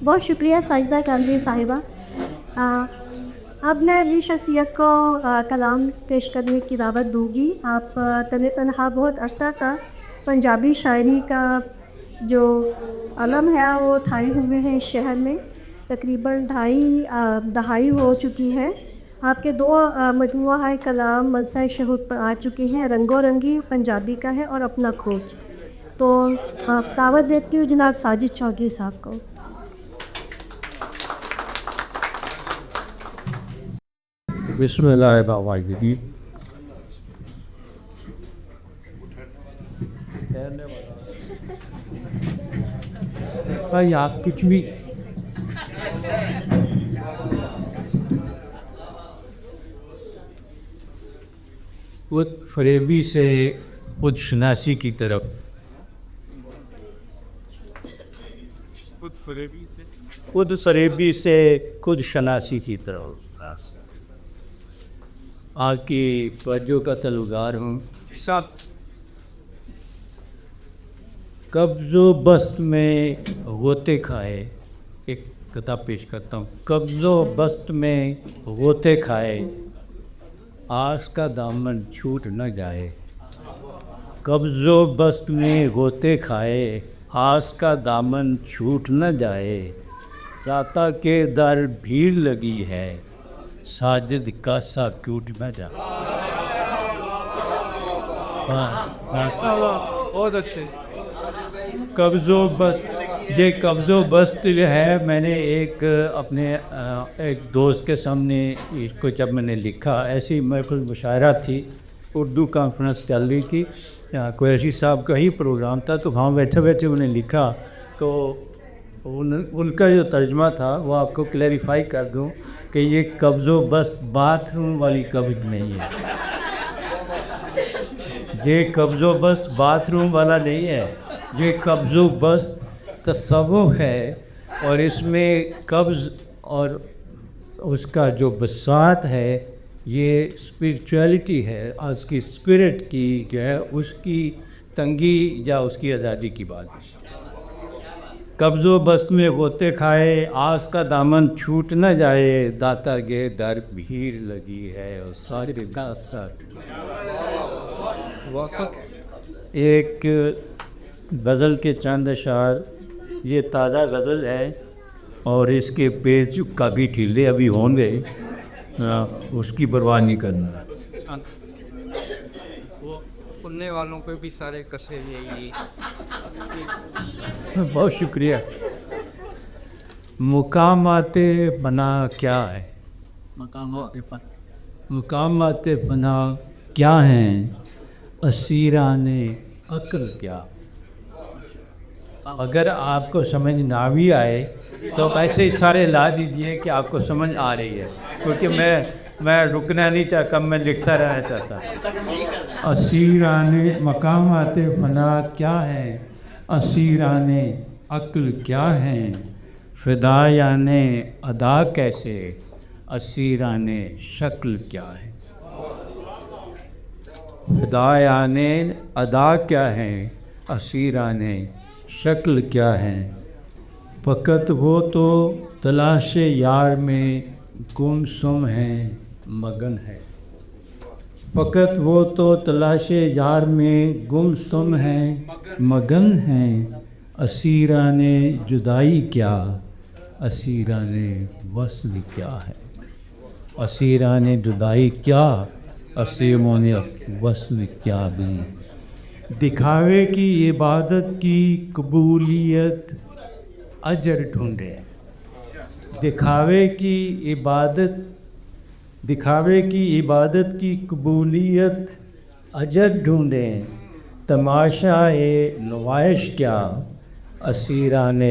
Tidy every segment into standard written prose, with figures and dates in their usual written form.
بہت شکریہ ساجدہ کالوی صاحبہ. اب میں اگلی شخصیت کو کلام پیش کرنے کی دعوت دوں گی. آپ تنہا بہت عرصہ تک پنجابی شاعری کا جو علم ہے وہ اٹھائے ہوئے ہیں اس شہر میں. تقریباً 2.5 دہائی ہو چکی ہے. آپ کے 2 مجموعہ کلام مدرسہ شہود پر آ چکے ہیں. رنگو رنگی پنجابی کا ہے اور اپنا کھوج. تو دعوت دیتی ہوں جناب ساجد چودھری صاحب کو. بسم اللہ الرحمن الرحیم. بھائی آپ کچھ بھی خود فریبی سے خود شناسی کی طرف خود فریبی سے خود شناسی کی طرف آپ کی توجہ کا طلبگار ہوں. قبض و بسط میں غوطے کھائے. ایک کتاب پیش کرتا ہوں. قبض و بسط میں غوطے کھائے آس کا دامن چھوٹ نہ جائے. قبض و بسط میں غوطے کھائے آس کا دامن چھوٹ نہ جائے. داتا کے در بھیڑ لگی ہے ساجد کا سا ٹوٹ نہ جائے. بہت اچھے. قبض و بسط یہ قبض و بسط جو ہے میں نے ایک اپنے ایک دوست کے سامنے اس کو جب میں نے لکھا ایسی محفل مشاعرہ تھی اردو کانفرنس چل رہی تھی قریشی صاحب کا ہی پروگرام تھا تو وہاں بیٹھے بیٹھے انہیں لکھا تو ان کا جو ترجمہ تھا وہ آپ کو کلیریفائی کر دوں کہ یہ قبض و بسط باتھ روم والی قبض نہیں ہے. یہ قبض و بسط باتھ روم والا نہیں ہے. یہ قبض و بسط تصوف ہے اور اس میں قبض اور اس کا جو بساط ہے یہ اسپریچویلٹی ہے. اس کی اسپرٹ کی جو ہے اس کی تنگی یا اس کی آزادی کی بات ہے. قبض و بسط میں غوطے کھائے آس کا دامن چھوٹ نہ جائے. داتا کے در بھیڑ لگی ہے اور سارے کا ساتھ. ایک غزل کے چند اشعار. یہ تازہ غزل ہے اور اس کے پیج کافی ٹھیلے ابھی ہوں گے اس کی پرواہ نہیں کرنا. وہ سننے والوں پہ بھی سارے کسے یہی. بہت شکریہ. مقامات بنا کیا ہے. مقامات بنا کیا ہیں اسیران عقل کیا. اگر آپ کو سمجھ نہ بھی آئے تو ایسے ہی سارے لا دیجئے کہ آپ کو سمجھ آ رہی ہے کیونکہ میں رکنا نہیں چاہتا میں لکھتا رہنا چاہتا. اسیران مقامات فنا کیا ہیں اسیران عقل کیا ہیں. فدایان ادا کیسے اسیران شکل کیا ہے. فدایان ادا کیا ہیں اسیران شکل کیا ہیں. فقط وہ تو تلاش یار میں گم سم ہیں مگن ہے. فقط وہ تو تلاش یار میں گم سم ہیں مگن ہیں. اسیران جدائی کیا اسیران وصل کیا ہے. اسیران جدائی کیا اسیران وصل کیا بھی. دکھاوے کی عبادت کی قبولیت اجر ڈھونڈے. دکھاوے کی عبادت کی قبولیت اجر ڈھونڈیں. تماشائے نمائش کیا اسیران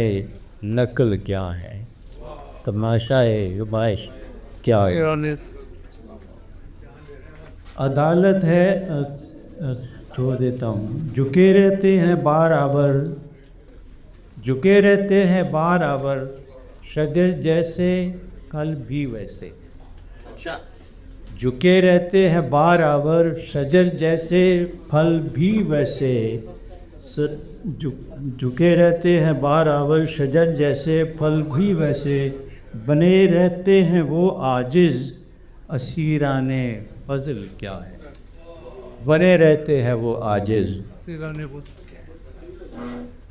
نقل کیا ہے. تماشائے نمائش کیا ہے. عدالت ہے چھوڑ دیتا ہوں. جھکے رہتے ہیں بار آور شجر جیسے کل بھی ویسے. جھکے رہتے ہیں بار آور شجر جیسے پھل بھی ویسے. جھکے رہتے ہیں بار آور شجر جیسے، پھل بھی ویسے بنے رہتے ہیں وہ عاجز، اسیران فضل کیا ہے؟ بنے رہتے ہیں وہ عاجز. سیرانے وہ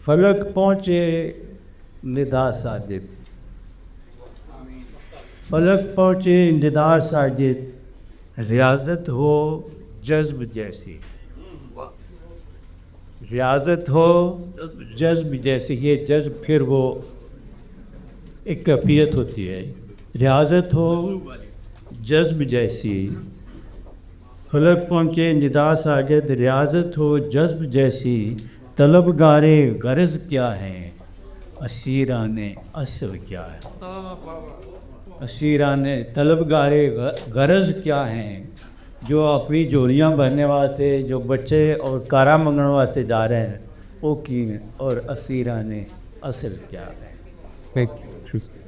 فلک پہنچے ندا ساجد، فلک پہنچے ندا ساجد، ریاضت ہو جذب جیسی، ریاضت ہو جذب جیسی. یہ جذب پھر وہ ایک کیفیت ہوتی ہے. ریاضت ہو جذب جیسی، فلک پہنچے ندا ساجد، ریاضت ہو جذب جیسی، طلبگارے غرض کیا ہیں، اسیران اصل کیا ہے؟ اسیران طلبگارے غرض کیا ہیں، جو اپنی جولیاں بھرنے واسطے، جو بچے اور کارا منگنے واسطے جا رہے ہیں وہ کی ہیں، اور اسیران اصل کیا ہے؟ Thank you.